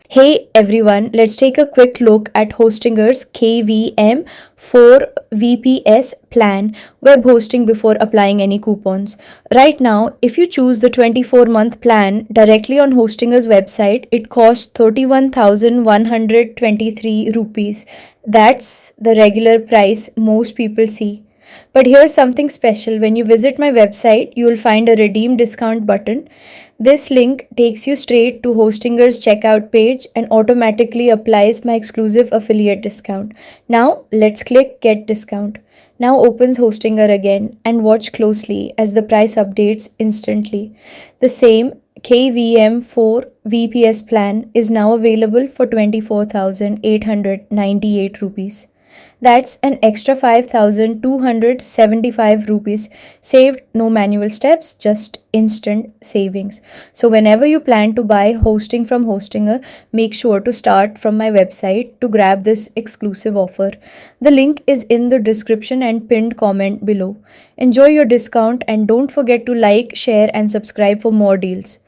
Hey everyone, let's take a quick look at Hostinger's KVM 4 VPS plan, web hosting before applying any coupons. Right now, if you choose the 24-month plan directly on Hostinger's website, it costs 31,123 rupees. That's the regular price most people see. But here's something special. When you visit my website, you will find a redeem discount button. This link takes you straight to Hostinger's checkout page and automatically applies my exclusive affiliate discount. Now, let's click Get Discount. Now opens Hostinger again and watch closely as the price updates instantly. The same KVM 4 VPS plan is now available for 24,898 rupees. That's an extra 5,275 rupees saved, no manual steps, just instant savings. So, whenever you plan to buy hosting from Hostinger, make sure to start from my website to grab this exclusive offer. The link is in the description and pinned comment below. Enjoy your discount and don't forget to like, share, and subscribe for more deals.